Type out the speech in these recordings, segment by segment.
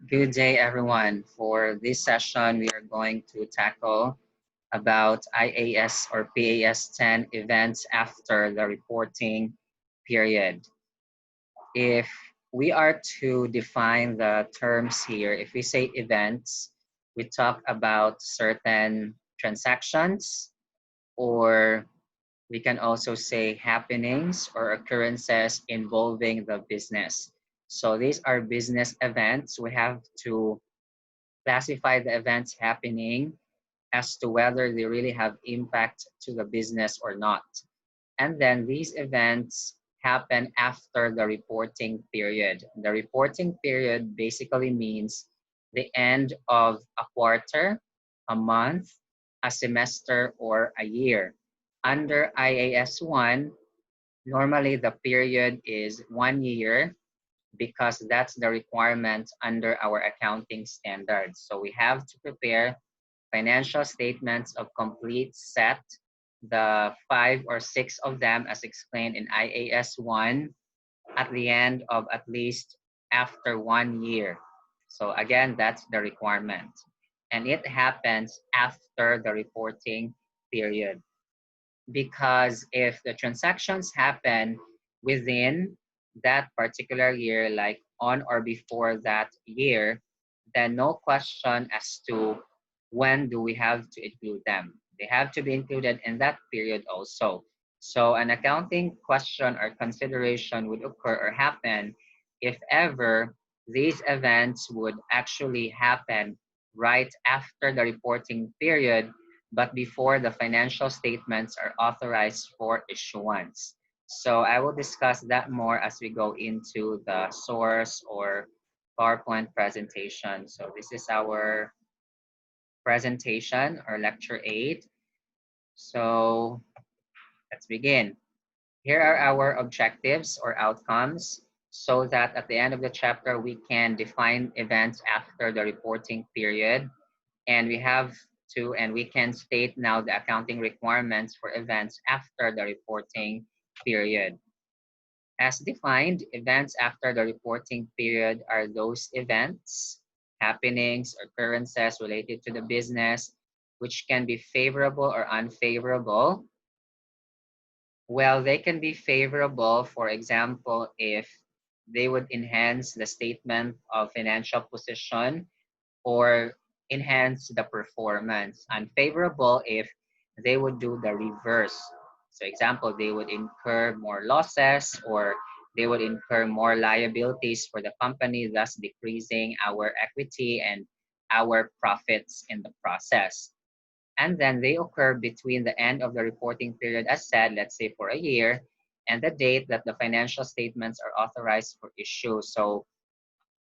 Good day, everyone. For this session, we are going to tackle about IAS or PAS 10 events after the reporting period. If we are to define the terms here, if we say events, we talk about certain transactions, or we can also say happenings or occurrences involving the business. So these are business events. We have to classify the events happening as to whether they really have impact to the business or not. And then these events happen after the reporting period. The reporting period basically means the end of a quarter, a month, a semester, or a year. Under IAS 1, normally the period is 1 year because that's the requirement under our accounting standards. So we have to prepare financial statements of complete set, the 5 or 6 of them as explained in IAS 1 at the end of at least after 1 year. So again, that's the requirement. And it happens after the reporting period because if the transactions happen within that particular year, like on or before that year, then no question as to when do we have to include them. They have to be included in that period also. So an accounting question or consideration would occur or happen if ever these events would actually happen right after the reporting period but before the financial statements are authorized for issuance. So I will discuss that more as we go into the source or PowerPoint presentation. So this is our presentation or lecture 8. So let's begin. Here are our objectives or outcomes so that at the end of the chapter, we can define events after the reporting period. And we can state now the accounting requirements for events after the reporting period. As defined, events after the reporting period are those events, happenings, occurrences related to the business, which can be favorable or unfavorable. Well, they can be favorable, for example, if they would enhance the statement of financial position or enhance the performance. Unfavorable if they would do the reverse. So example, they would incur more losses or they would incur more liabilities for the company, thus decreasing our equity and our profits in the process. And then they occur between the end of the reporting period, as said, let's say for a year, and the date that the financial statements are authorized for issue. So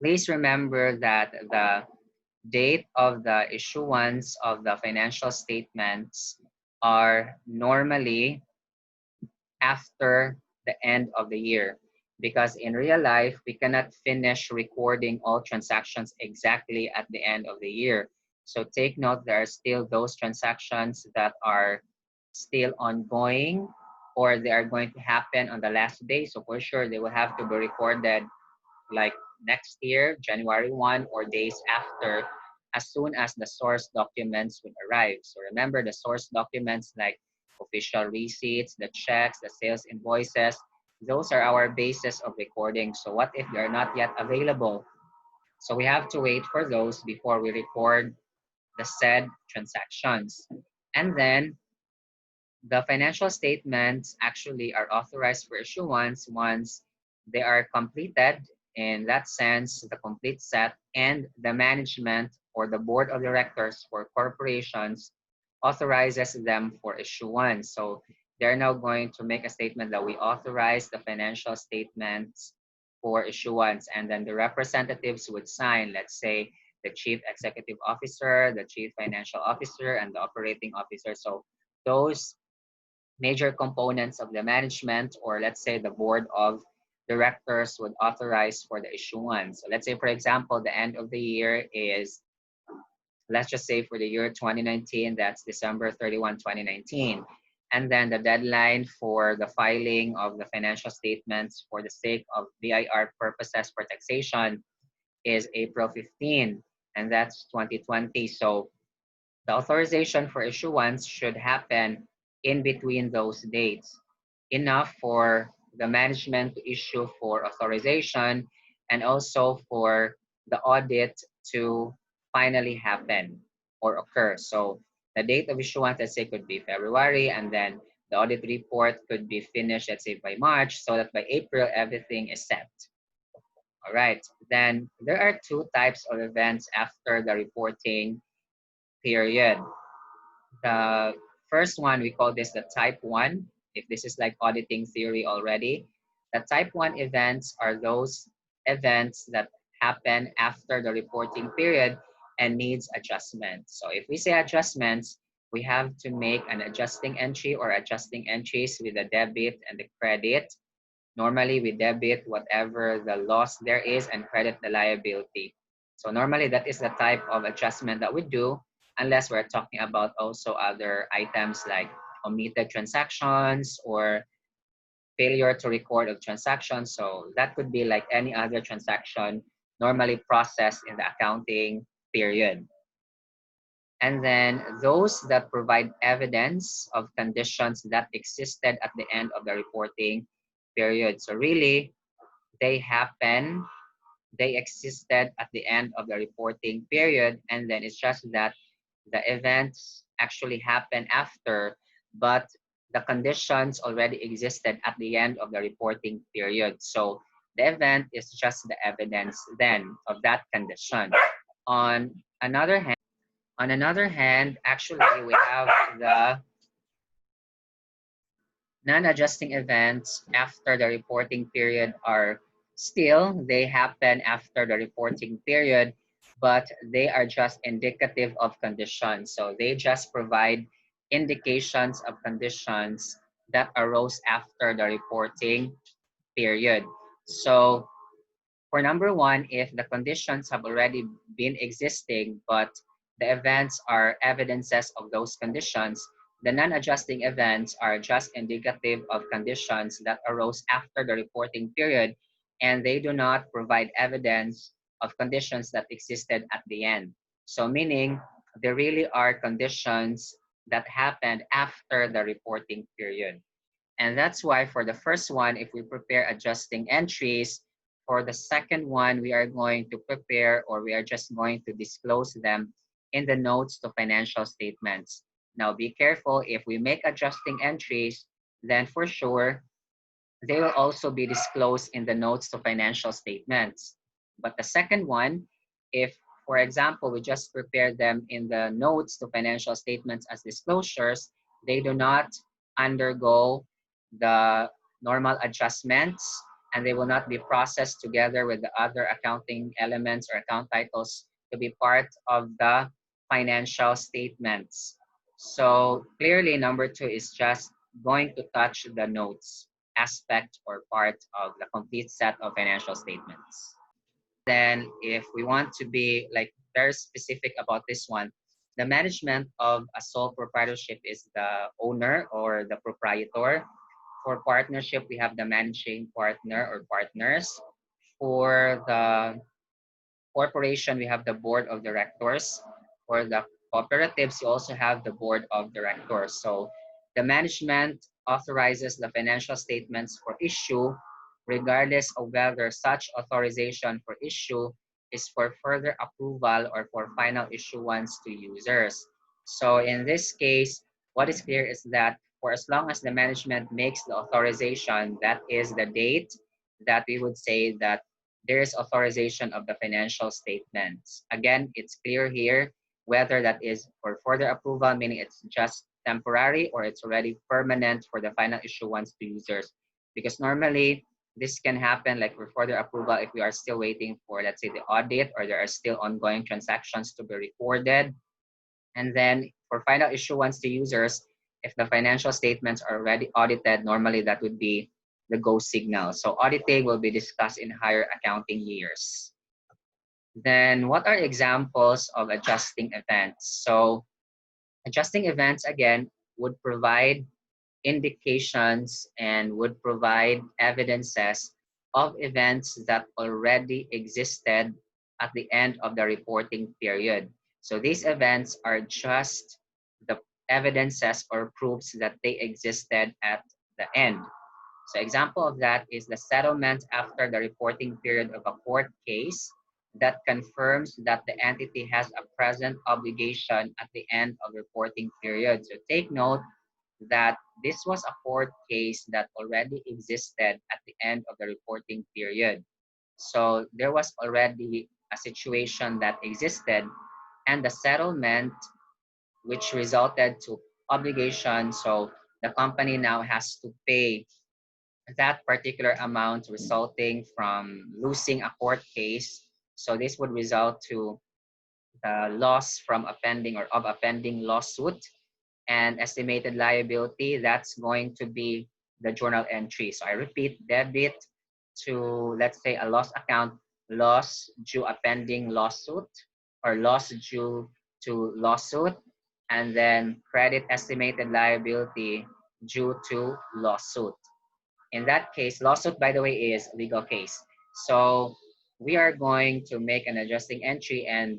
please remember that the date of the issuance of the financial statements are normally after the end of the year because in real life we cannot finish recording all transactions exactly at the end of the year. So take note, there are still those transactions that are still ongoing or they are going to happen on the last day. So for sure they will have to be recorded like next year, January 1 or days after, as soon as the source documents would arrive. So remember the source documents like official receipts, the checks, the sales invoices, those are our basis of recording. So what if they're not yet available? So we have to wait for those before we record the said transactions. And then the financial statements actually are authorized for issuance once they are completed. In that sense, the complete set and the management or the board of directors for corporations authorizes them for issuance. So they're now going to make a statement that we authorize the financial statements for issuance, and then the representatives would sign, let's say, the chief executive officer, the chief financial officer, and the operating officer. So those major components of the management or let's say the board of directors would authorize for the issuance. So let's say, for example, the end of the year is, let's just say for the year 2019, that's December 31, 2019. And then the deadline for the filing of the financial statements for the sake of BIR purposes for taxation is April 15, and that's 2020. So the authorization for issuance should happen in between those dates, enough for the management to issue for authorization and also for the audit to finally happen or occur. So the date of issuance, let's say, could be February, and then the audit report could be finished, let's say, by March, so that by April, everything is set. All right. Then there are two types of events after the reporting period. The first one, we call this the type 1. If this is like auditing theory already, the type 1 events are those events that happen after the reporting period and needs adjustment. So if we say adjustments, we have to make an adjusting entry or adjusting entries with the debit and the credit. Normally, we debit whatever the loss there is and credit the liability. So normally, that is the type of adjustment that we do, unless we're talking about also other items like omitted transactions or failure to record of transactions. So that could be like any other transaction normally processed in the accounting period. And then those that provide evidence of conditions that existed at the end of the reporting period. So really, they happen, they existed at the end of the reporting period, and then it's just that the events actually happen after, but the conditions already existed at the end of the reporting period. So the event is just the evidence then of that condition. On another hand, actually we have the non-adjusting events after the reporting period are still, they happen after the reporting period, but they are just indicative of conditions. So they just provide indications of conditions that arose after the reporting period. So for number one, if the conditions have already been existing, but the events are evidences of those conditions, the non-adjusting events are just indicative of conditions that arose after the reporting period, and they do not provide evidence of conditions that existed at the end. So meaning, they really are conditions that happened after the reporting period. And that's why for the first one, if we prepare adjusting entries, for the second one, we are going to prepare or we are just going to disclose them in the notes to financial statements. Now be careful, if we make adjusting entries, then for sure, they will also be disclosed in the notes to financial statements. But the second one, if, for example, we just prepare them in the notes to financial statements as disclosures, they do not undergo the normal adjustments and they will not be processed together with the other accounting elements or account titles to be part of the financial statements. So clearly, number two is just going to touch the notes aspect or part of the complete set of financial statements. Then if we want to be like very specific about this one, the management of a sole proprietorship is the owner or the proprietor. For partnership, we have the managing partner or partners. For the corporation, we have the board of directors. For the cooperatives, you also have the board of directors. So the management authorizes the financial statements for issue, regardless of whether such authorization for issue is for further approval or for final issuance to users. So in this case, what is clear is that for as long as the management makes the authorization, that is the date that we would say that there is authorization of the financial statements. Again, it's clear here whether that is for further approval, meaning it's just temporary, or it's already permanent for the final issuance to users. Because normally, this can happen like for further approval if we are still waiting for, let's say, the audit, or there are still ongoing transactions to be recorded. And then for final issuance to users, if the financial statements are already audited, normally that would be the go signal. So auditing will be discussed in higher accounting years. Then what are examples of adjusting events? So adjusting events, again, would provide indications and would provide evidences of events that already existed at the end of the reporting period. So these events are just the evidences or proofs that they existed at the end. So example of that is the settlement after the reporting period of a court case that confirms that the entity has a present obligation at the end of reporting period. So take note that this was a court case that already existed at the end of the reporting period. So there was already a situation that existed, and the settlement which resulted to obligation. So the company now has to pay that particular amount resulting from losing a court case. So this would result to the loss from a pending or of a pending lawsuit, and estimated liability, that's going to be the journal entry. So I repeat, debit to, let's say, a loss account, loss due a pending lawsuit or loss due to lawsuit, and then credit estimated liability due to lawsuit. In that case, lawsuit, by the way, is legal case. So we are going to make an adjusting entry, and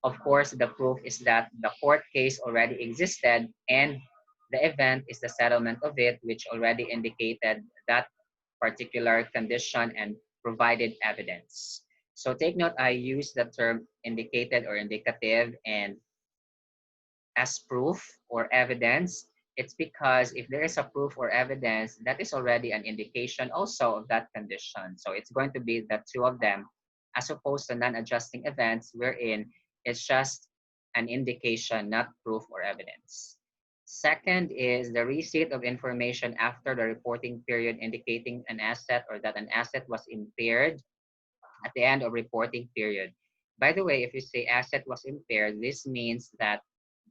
of course, the proof is that the court case already existed and the event is the settlement of it, which already indicated that particular condition and provided evidence. So take note, I use the term indicated or indicative and as proof or evidence. It's because if there is a proof or evidence, that is already an indication also of that condition. So it's going to be the two of them, as opposed to non-adjusting events wherein it's just an indication, not proof or evidence. Second is the receipt of information after the reporting period indicating an asset or that an asset was impaired at the end of reporting period. By the way, if you say asset was impaired, this means that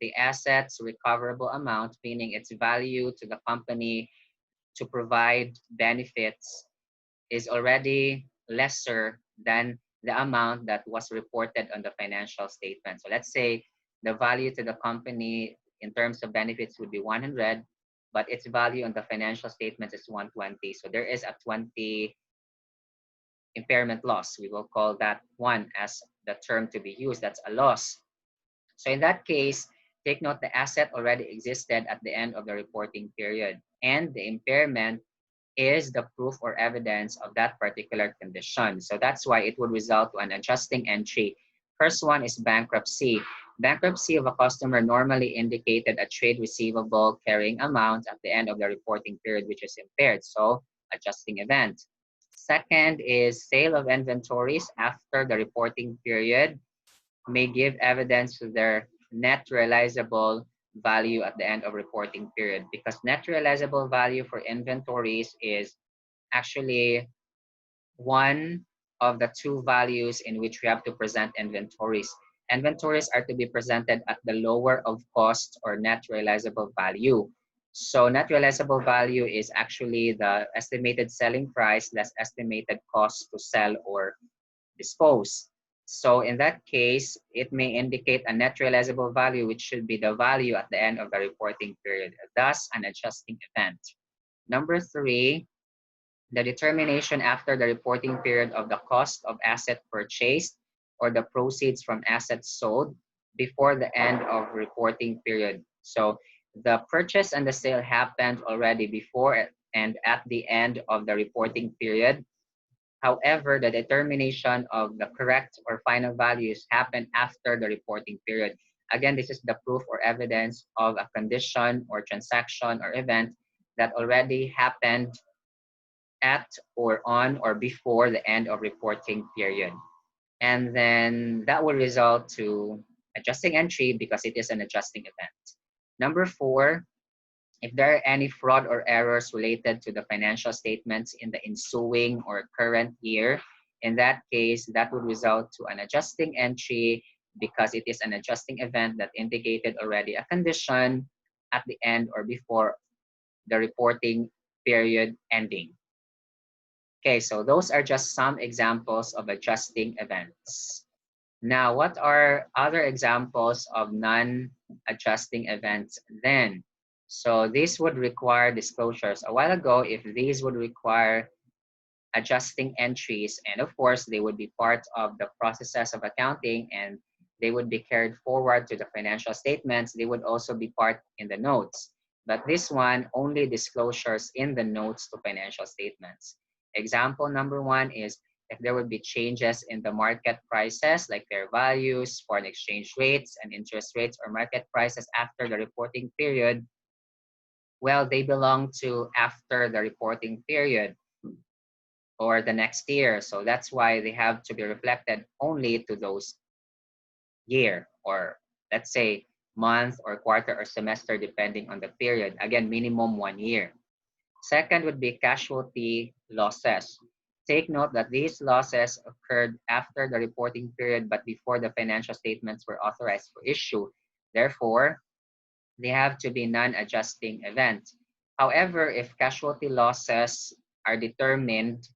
the asset's recoverable amount, meaning its value to the company to provide benefits, is already lesser than the amount that was reported on the financial statement. So let's say the value to the company in terms of benefits would be 100, but its value on the financial statements is 120. So there is a 20 impairment loss. We will call that one as the term to be used. That's a loss. So in that case, take note the asset already existed at the end of the reporting period, and the impairment is the proof or evidence of that particular condition. So that's why it would result to an adjusting entry. First one is bankruptcy. Bankruptcy of a customer normally indicated a trade receivable carrying amount at the end of the reporting period, which is impaired. So adjusting event. Second is sale of inventories after the reporting period may give evidence to their net realizable value at the end of reporting period, because net realizable value for inventories is actually one of the two values in which we have to present inventories. Inventories are to be presented at the lower of cost or net realizable value. So net realizable value is actually the estimated selling price less estimated cost to sell or dispose. So in that case, it may indicate a net realizable value, which should be the value at the end of the reporting period, thus an adjusting event. Number three, the determination after the reporting period of the cost of asset purchased or the proceeds from assets sold before the end of reporting period. So the purchase and the sale happened already before and at the end of the reporting period. However, the determination of the correct or final values happen after the reporting period. Again, this is the proof or evidence of a condition or transaction or event that already happened at or on or before the end of reporting period. And then that will result to adjusting entry because it is an adjusting event. Number four, if there are any fraud or errors related to the financial statements in the ensuing or current year, in that case, that would result to an adjusting entry because it is an adjusting event that indicated already a condition at the end or before the reporting period ending. Okay, so those are just some examples of adjusting events. Now, what are other examples of non-adjusting events then? So this would require disclosures. A while ago, if these would require adjusting entries, and of course, they would be part of the processes of accounting, and they would be carried forward to the financial statements. They would also be part in the notes. But this one, only disclosures in the notes to financial statements. Example number one is if there would be changes in the market prices, like fair values, foreign exchange rates, and interest rates or market prices after the reporting period, well, they belong to after the reporting period or the next year. So that's why they have to be reflected only to those year, or let's say month or quarter or semester, depending on the period. Again, minimum 1 year. Second would be casualty losses. Take note that these losses occurred after the reporting period but before the financial statements were authorized for issue. Therefore, they have to be non-adjusting events. However, if casualty losses are determined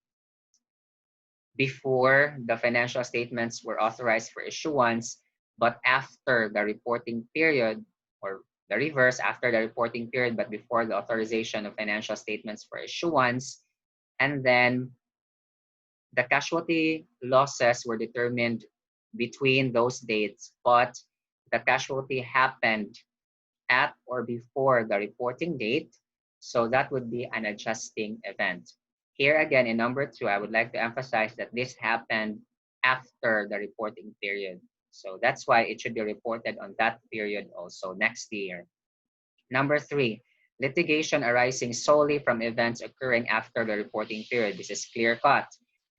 before the financial statements were authorized for issuance, but after the reporting period, or the reverse, after the reporting period, but before the authorization of financial statements for issuance, and then the casualty losses were determined between those dates, but the casualty happened at or before the reporting date, so that would be an adjusting event. Here again, in number two, I would like to emphasize that this happened after the reporting period. So that's why it should be reported on that period also next year. Number three, litigation arising solely from events occurring after the reporting period. This is clear cut,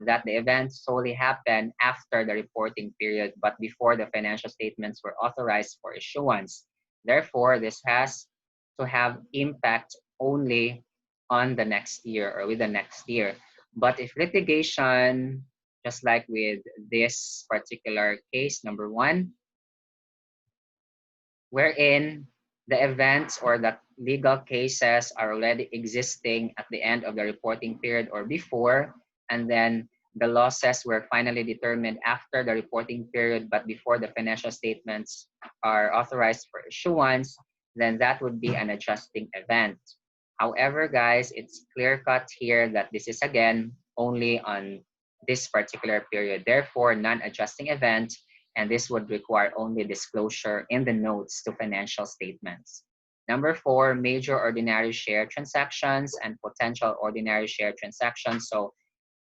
that the events solely happen after the reporting period, but before the financial statements were authorized for issuance. Therefore, this has to have impact only on the next year or with the next year. But if litigation, just like with this particular case, number one, wherein the events or the legal cases are already existing at the end of the reporting period or before, and then the losses were finally determined after the reporting period but before the financial statements are authorized for issuance, then that would be an adjusting event. However, guys, it's clear cut here that this is again only on this particular period. Therefore, non-adjusting event, and this would require only disclosure in the notes to financial statements. Number four, major ordinary share transactions and potential ordinary share transactions. So,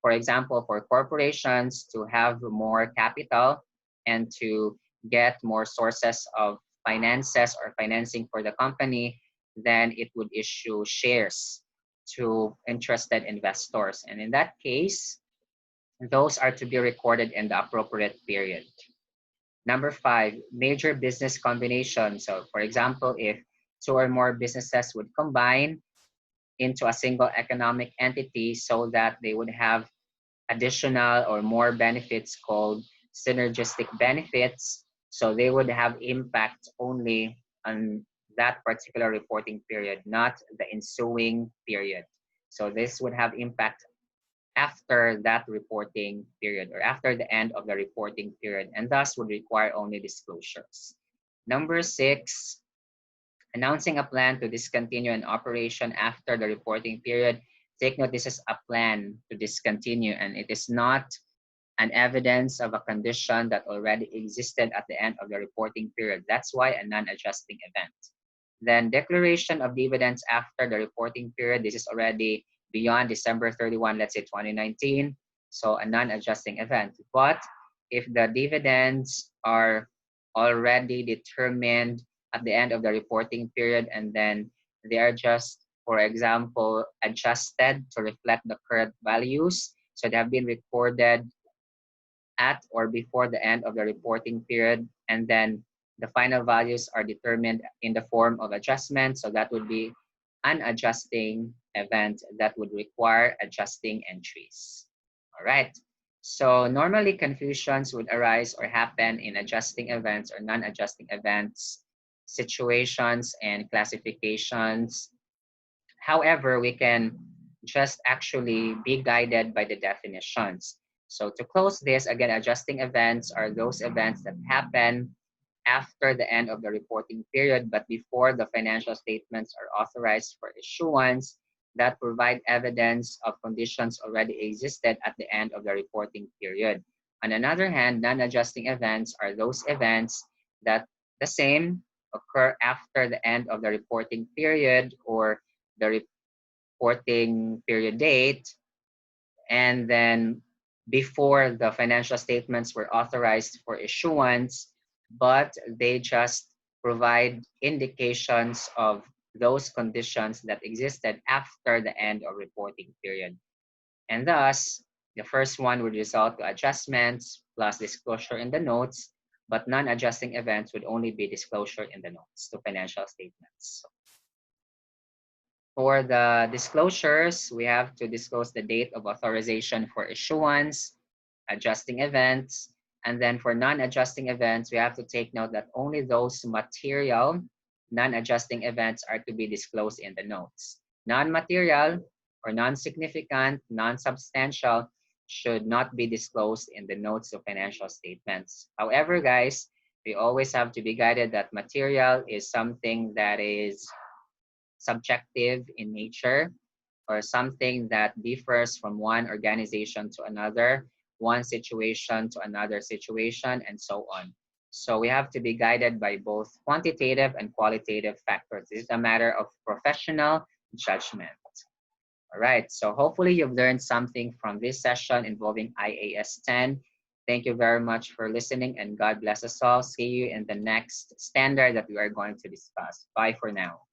for example, for corporations to have more capital and to get more sources of finances or financing for the company, then it would issue shares to interested investors. And in that case, those are to be recorded in the appropriate period. Number five, major business combination. So for example, if two or more businesses would combine into a single economic entity so that they would have additional or more benefits called synergistic benefits. So they would have impact only on that particular reporting period, not the ensuing period. So this would have impact after that reporting period or after the end of the reporting period, and thus would require only disclosures. Number six, announcing a plan to discontinue an operation after the reporting period. Take note, this is a plan to discontinue, and it is not an evidence of a condition that already existed at the end of the reporting period. That's why a non-adjusting event. Then declaration of dividends after the reporting period. This is already beyond December 31, let's say 2019. So a non-adjusting event. But if the dividends are already determined at the end of the reporting period and then they are just, for example, adjusted to reflect the current values, so they have been recorded at or before the end of the reporting period, and then the final values are determined in the form of adjustment. So that would be an adjusting event that would require adjusting entries. All right. So normally confusions would arise or happen in adjusting events or non-adjusting events, situations, and classifications. However, we can just actually be guided by the definitions. So to close this, again, adjusting events are those events that happen after the end of the reporting period, but before the financial statements are authorized for issuance. that provide evidence of conditions already existed at the end of the reporting period. On the other hand, non-adjusting events are those events that the same occur after the end of the reporting period or the reporting period date, and then before the financial statements were authorized for issuance, but they just provide indications of those conditions that existed after the end of reporting period. And thus, the first one would result to adjustments plus disclosure in the notes, but non-adjusting events would only be disclosure in the notes to financial statements. For the disclosures, we have to disclose the date of authorization for issuance, adjusting events, and then for non-adjusting events, we have to take note that only those material non-adjusting events are to be disclosed in the notes. Non-material or non-significant, non-substantial should not be disclosed in the notes of financial statements. However, guys, we always have to be guided that material is something that is subjective in nature or something that differs from one organization to another, one situation to another situation, and so on. So we have to be guided by both quantitative and qualitative factors. This is a matter of professional judgment. All right, so hopefully you've learned something from this session involving IAS 10. Thank you very much for listening, and God bless us all. See you in the next standard that we are going to discuss. Bye for now.